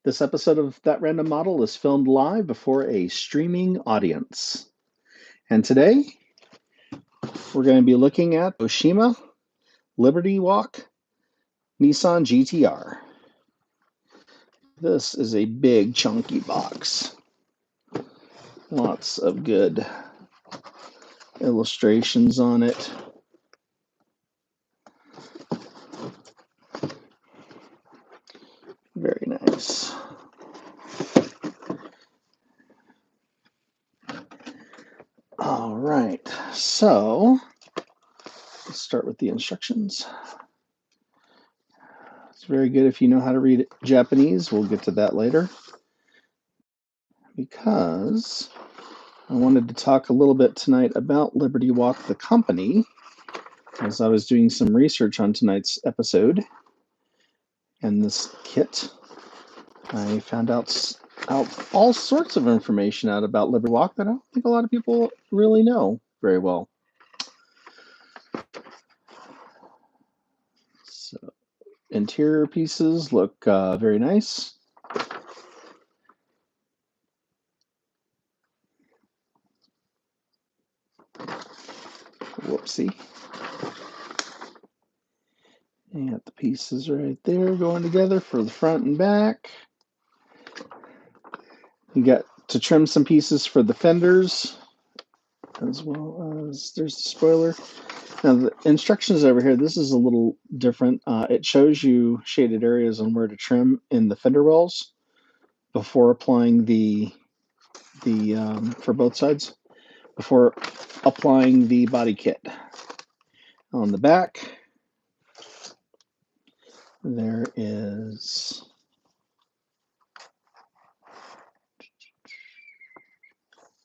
This episode of That Random Model is filmed live before a streaming audience. And today, we're going to be looking at Aoshima Liberty Walk Nissan GTR. This is a big, chunky box. Lots of good illustrations on it. Very nice. All right, so let's start with the instructions. It's very good if you know how to read Japanese. We'll get to that later, because I wanted to talk a little bit tonight about Liberty Walk, the company, as I was doing some research on tonight's episode and this kit. I found out all sorts of information out about Liberty Walk that I don't think a lot of people really know very well. So, interior pieces look very nice. Whoopsie. You got the pieces right there going together for the front and back. You got to trim some pieces for the fenders, as well as there's the spoiler. Now the instructions over here, this is a little different. It shows you shaded areas on where to trim in the fender wells before applying the for both sides, before applying the body kit. On the back, there is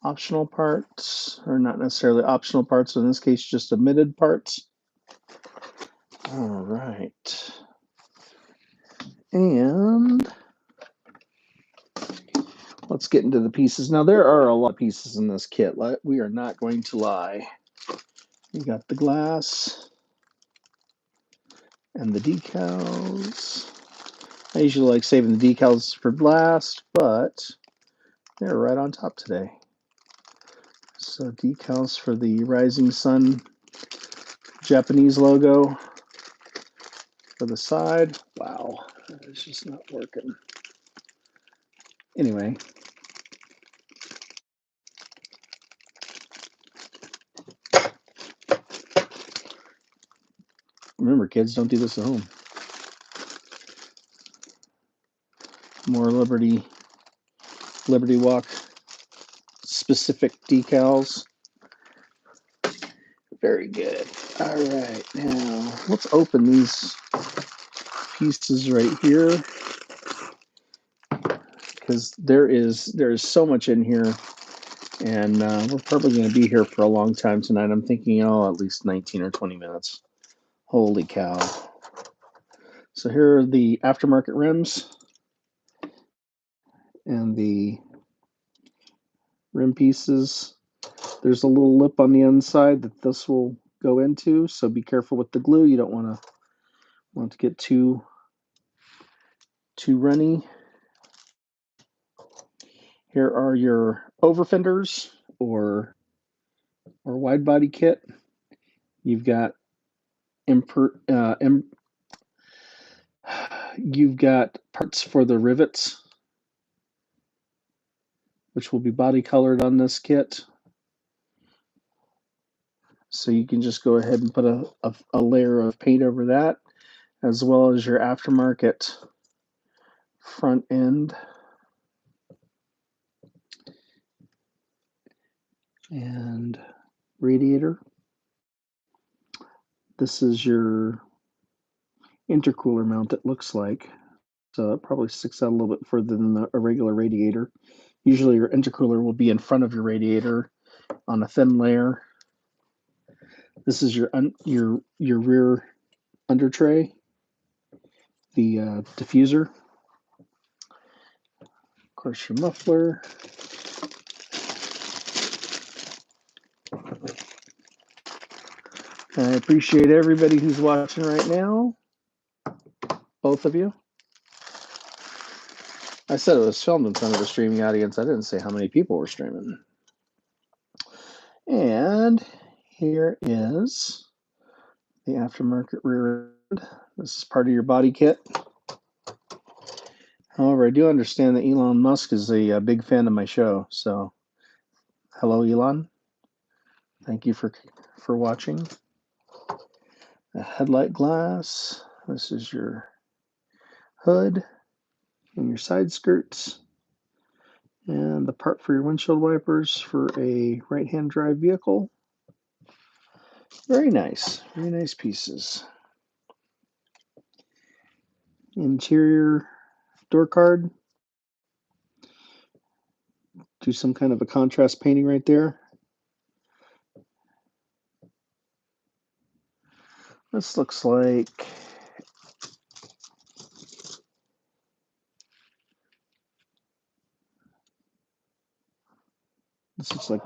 optional parts, or not necessarily optional parts, in this case, just omitted parts. All right. And let's get into the pieces. Now, there are a lot of pieces in this kit. We are not going to lie. You got the glass and the decals. I usually like saving the decals for last, but they're right on top today. So decals for the Rising Sun Japanese logo for the side. Wow, it's just not working. Anyway. Remember, kids, don't do this at home. More Liberty Walk specific decals. Very good. All right, now let's open these pieces right here, because there is so much in here, and we're probably going to be here for a long time tonight. I'm thinking, at least 19 or 20 minutes. Holy cow. So here are the aftermarket rims and the rim pieces. There's a little lip on the inside that this will go into, so be careful with the glue. You don't want to get too runny. Here are your over fenders or wide body kit. You've got you've got parts for the rivets, which will be body colored on this kit. So you can just go ahead and put a layer of paint over that, as well as your aftermarket front end and radiator. This is your intercooler mount, it looks like. So it probably sticks out a little bit further than a regular radiator. Usually your intercooler will be in front of your radiator on a thin layer. This is your rear under tray, the diffuser. Of course, your muffler. I appreciate everybody who's watching right now, both of you. I said it was filmed in front of a streaming audience. I didn't say how many people were streaming. And here is the aftermarket rear end. This is part of your body kit. However, I do understand that Elon Musk is a big fan of my show. So, hello, Elon. Thank you for watching. The headlight glass. This is your hood and your side skirts. And the part for your windshield wipers for a right-hand drive vehicle. Very nice pieces. Interior door card. Do some kind of a contrast painting right there. This looks like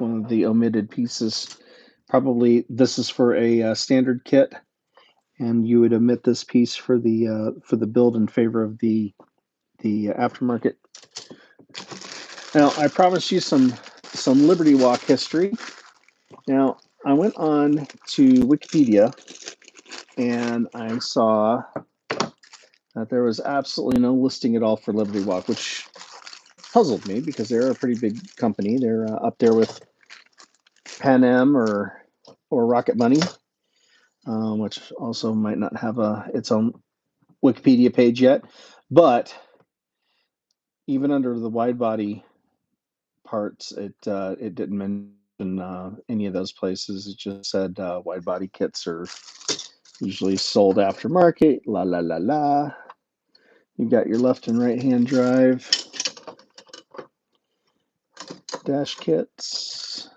one of the omitted pieces. Probably this is for a standard kit, and you would omit this piece for the build in favor of the aftermarket. Now, I promised you some Liberty Walk history. Now, I went on to Wikipedia and I saw that there was absolutely no listing at all for Liberty Walk, which puzzled me because they're a pretty big company. They're up there with Pan Am or Rocket Money, which also might not have its own Wikipedia page yet. But even under the wide body parts, it didn't mention any of those places. It just said wide body kits are usually sold aftermarket. La la la la. You've got your left and right hand drive dash kits,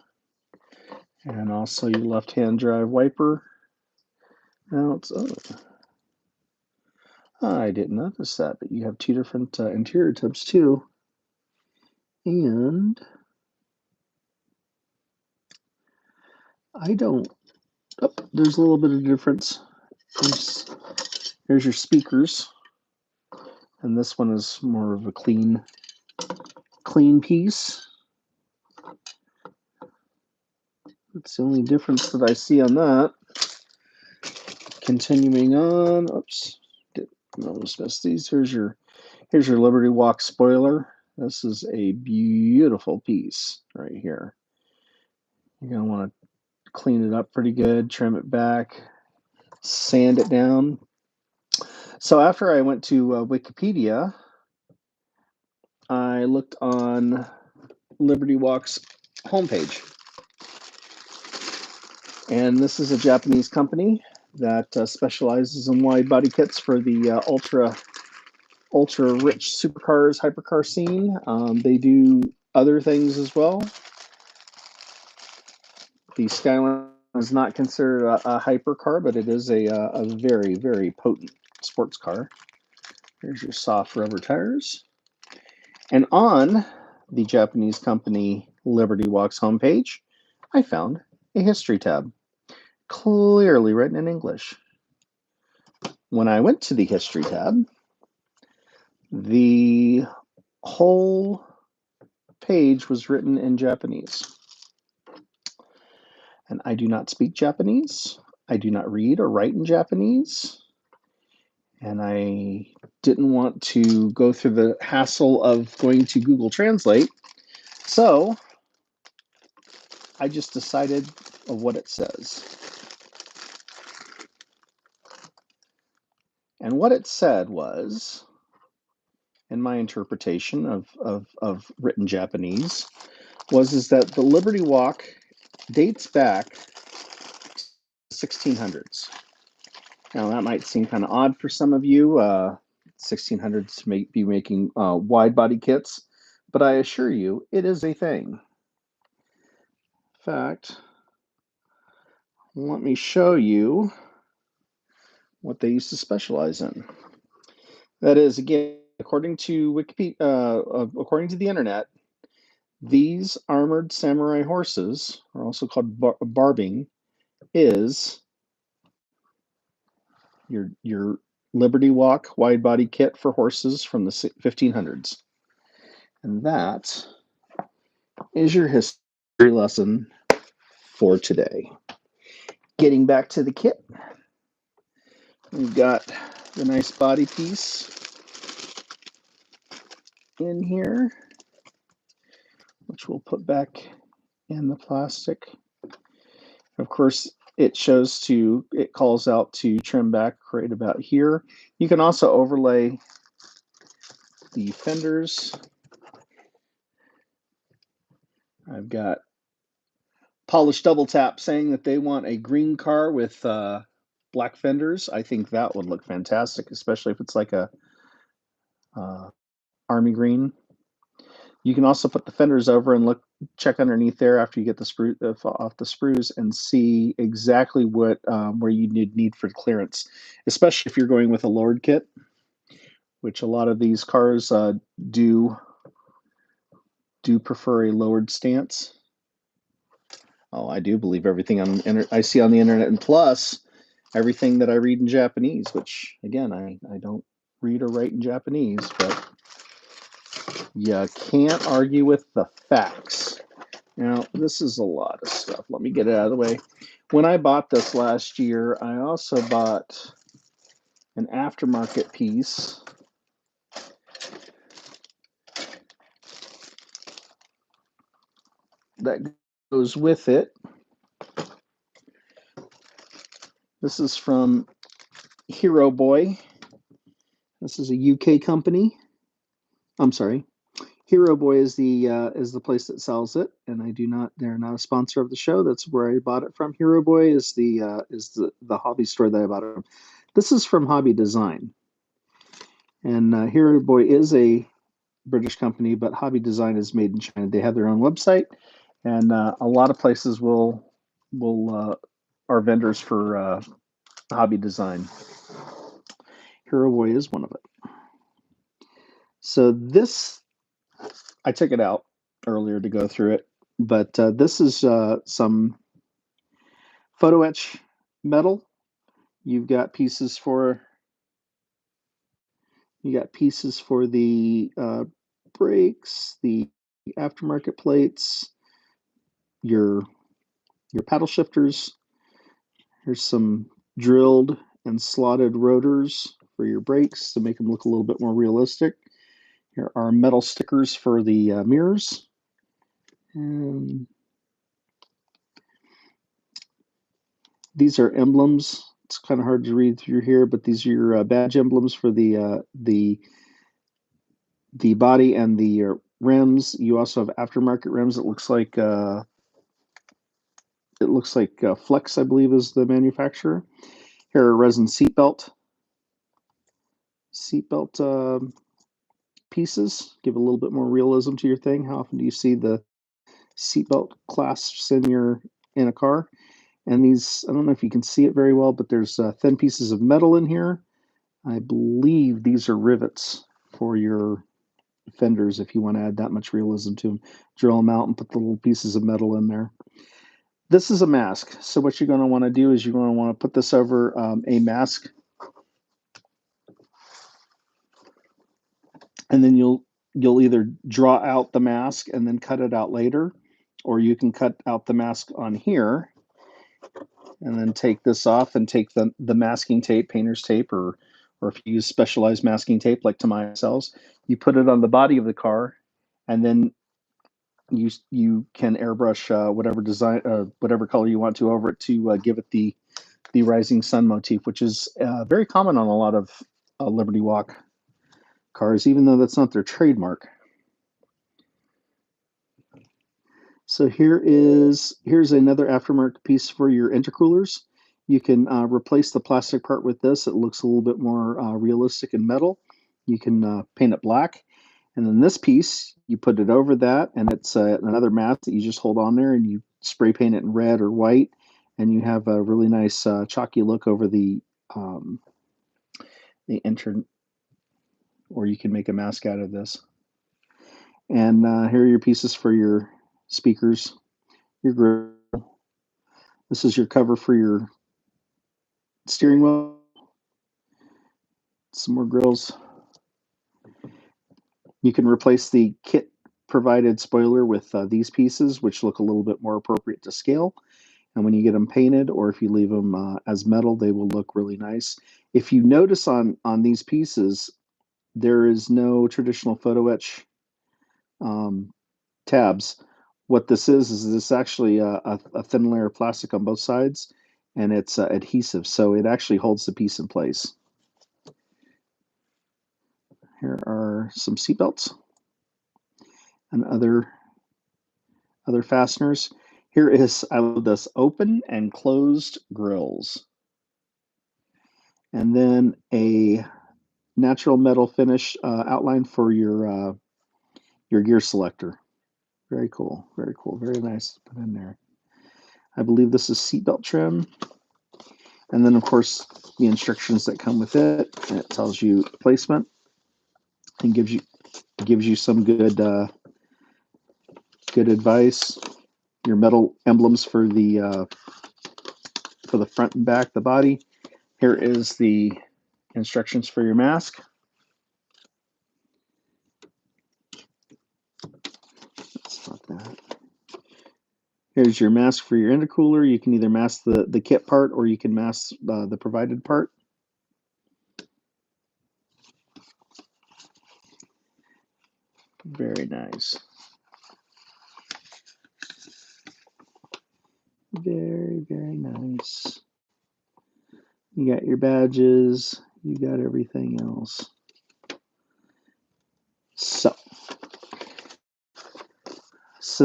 and also your left hand drive wiper mounts. I didn't notice that, but you have two different interior tubs too. And I don't. Oh, there's a little bit of difference. Here's your speakers, and this one is more of a clean piece. That's the only difference that I see on that. Continuing on, oops, almost missed these. Here's your Liberty Walk spoiler. This is a beautiful piece right here. You're gonna want to clean it up pretty good, trim it back, sand it down. So after I went to Wikipedia, I looked on Liberty Walk's homepage. And this is a Japanese company that specializes in wide body kits for the ultra rich supercars, hypercar scene. They do other things as well. The Skyline is not considered a hypercar, but it is a very, very potent sports car. Here's your soft rubber tires. And on the Japanese company Liberty Walk's homepage, I found a history tab, clearly written in English. When I went to the history tab, the whole page was written in Japanese. And I do not speak Japanese. I do not read or write in Japanese. And I didn't want to go through the hassle of going to Google Translate. So I just decided of what it says. And what it said was, in my interpretation of written Japanese, is that the Liberty Walk dates back to the 1600s. Now, that might seem kind of odd for some of you. 1600s may be making wide body kits, but I assure you, it is a thing. In fact, let me show you what they used to specialize in. That is, again, according to Wikipedia, according to the internet, these armored samurai horses, are also called barbing, is your Liberty Walk wide body kit for horses from the 1500s. And that is your history lesson for today. Getting back to the kit, we've got the nice body piece in here, which we'll put back in the plastic. Of course, it calls out to trim back right about here. You can also overlay the fenders. I've got Polished Double Tap saying that they want a green car with black fenders. I think that would look fantastic, especially if it's like a army green. You can also put the fenders over and check underneath there after you get the sprue off the sprues and see exactly what where you need for clearance, especially if you're going with a lowered kit, which a lot of these cars do prefer a lowered stance. Oh, I do believe everything I see on the internet, and plus everything that I read in Japanese, which again I don't read or write in Japanese, but you can't argue with the facts. Now, this is a lot of stuff. Let me get it out of the way. When I bought this last year, I also bought an aftermarket piece that goes with it. This is from Hero Boy. This is a UK company. I'm sorry. Hero Boy is the place that sells it, and they're not a sponsor of the show. That's where I bought it from. Hero Boy is the hobby store that I bought it from. This is from Hobby Design, and Hero Boy is a British company, but Hobby Design is made in China. They have their own website, and a lot of places will are vendors for Hobby Design. Hero Boy is one of it. So this, I took it out earlier to go through it, but this is some photo etch metal. You've got pieces for the brakes, the aftermarket plates, your paddle shifters. Here's some drilled and slotted rotors for your brakes to make them look a little bit more realistic. Here are metal stickers for the mirrors. And these are emblems. It's kind of hard to read through here, but these are your badge emblems for the body and the rims. You also have aftermarket rims. It looks like Flex, I believe, is the manufacturer. Here are resin seatbelt pieces. Give a little bit more realism to your thing. How often do you see the seatbelt clasps in a car? And these, I don't know if you can see it very well, but there's thin pieces of metal in here. I believe these are rivets for your fenders if you want to add that much realism to them. Drill them out and put the little pieces of metal in there. This is a mask. So what you're going to want to do is you're going to want to put this over a mask, and then you'll either draw out the mask and then cut it out later, or you can cut out the mask on here and then take this off and take the masking tape, painter's tape, or if you use specialized masking tape like Tamiya sells, you put it on the body of the car, and then you can airbrush whatever design, whatever color you want to over it to give it the rising sun motif, which is very common on a lot of Liberty Walk cars, even though that's not their trademark. So here's another aftermarket piece for your intercoolers. You can replace the plastic part with this. It looks a little bit more realistic and metal. You can paint it black. And then this piece, you put it over that, and it's another mask that you just hold on there, and you spray paint it in red or white, and you have a really nice chalky look over the intern, or you can make a mask out of this. And here are your pieces for your speakers, your grill. This is your cover for your steering wheel. Some more grills. You can replace the kit provided spoiler with these pieces, which look a little bit more appropriate to scale. And when you get them painted, or if you leave them as metal, they will look really nice. If you notice on these pieces, there is no traditional photo etch um, tabs. What this is this actually a thin layer of plastic on both sides, and it's adhesive, so it actually holds the piece in place. Here are some seat belts and other fasteners. Here is, I love this, open and closed grills, and then a natural metal finish outline for your gear selector. Very cool, very cool, very nice to put in there. I believe this is seatbelt trim, and then of course the instructions that come with it. And it tells you placement and gives you some good good advice. Your metal emblems for the front and back, the body. Here is the instructions for your mask. That's not that. Here's your mask for your intercooler. You can either mask the kit part or you can mask the provided part. Very nice. Very, very nice. You got your badges. You got everything else. So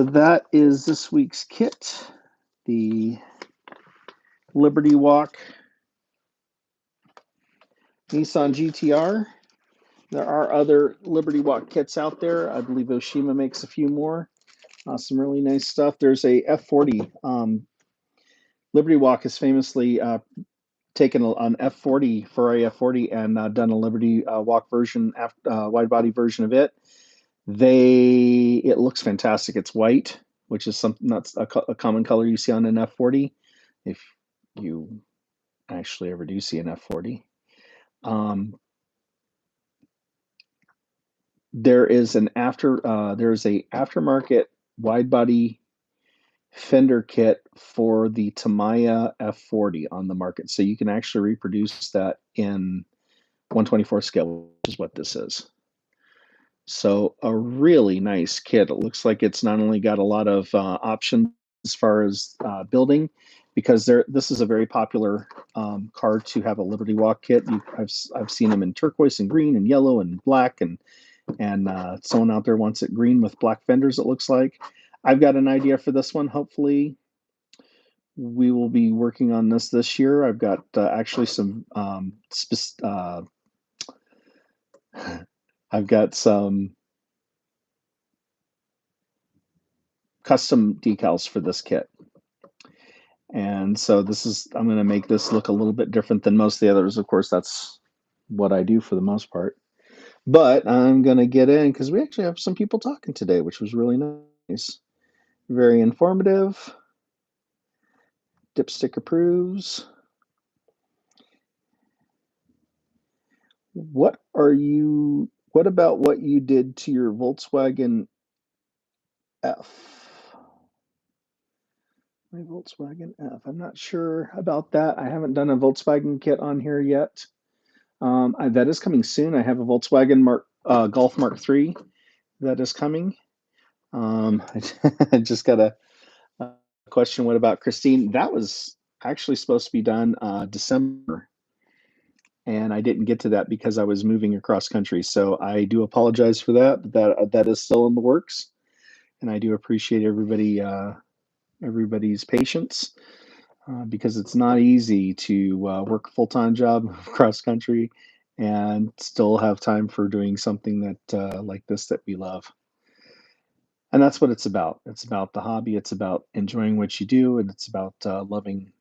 that is this week's kit. The Liberty Walk Nissan GTR. There are other Liberty Walk kits out there. I believe Aoshima makes a few more. Some really nice stuff. There's a F40. Liberty Walk has famously taken an F40, Ferrari F40, and done a Liberty Walk version, wide body version of it. It looks fantastic. It's white, which is something that's a common color you see on an F40, if you actually ever do see an F40. There is a aftermarket wide body fender kit for the Tamiya F40 on the market, so you can actually reproduce that in 1/24 scale, which is what this is. So a really nice kit. It looks like it's not only got a lot of options as far as building, because this is a very popular car to have a Liberty Walk kit. I've seen them in turquoise and green and yellow and black, and someone out there wants it green with black fenders, it looks like. I've got an idea for this one. Hopefully we will be working on this year. I've got actually some I've got some custom decals for this kit. And so I'm going to make this look a little bit different than most of the others. Of course, that's what I do for the most part. But I'm going to get in because we actually have some people talking today, which was really nice. Very informative. Dipstick approves. What about what you did to your Volkswagen F? My Volkswagen F. I'm not sure about that. I haven't done a Volkswagen kit on here yet. That is coming soon. I have a Volkswagen Golf Mark III that is coming. I just got a question. What about Christine? That was actually supposed to be done December, and I didn't get to that because I was moving across country. So I do apologize for that. But that is still in the works, and I do appreciate everybody's patience. Because it's not easy to work a full-time job across country and still have time for doing something that like this that we love. And that's what it's about. It's about the hobby. It's about enjoying what you do, and it's about loving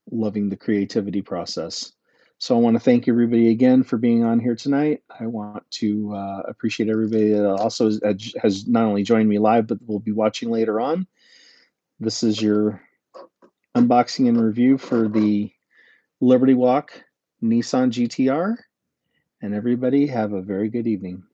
the creativity process. So I want to thank everybody again for being on here tonight. I want to appreciate everybody that also has not only joined me live, but will be watching later on. This is your unboxing and review for the Liberty Walk Nissan GTR, and everybody have a very good evening.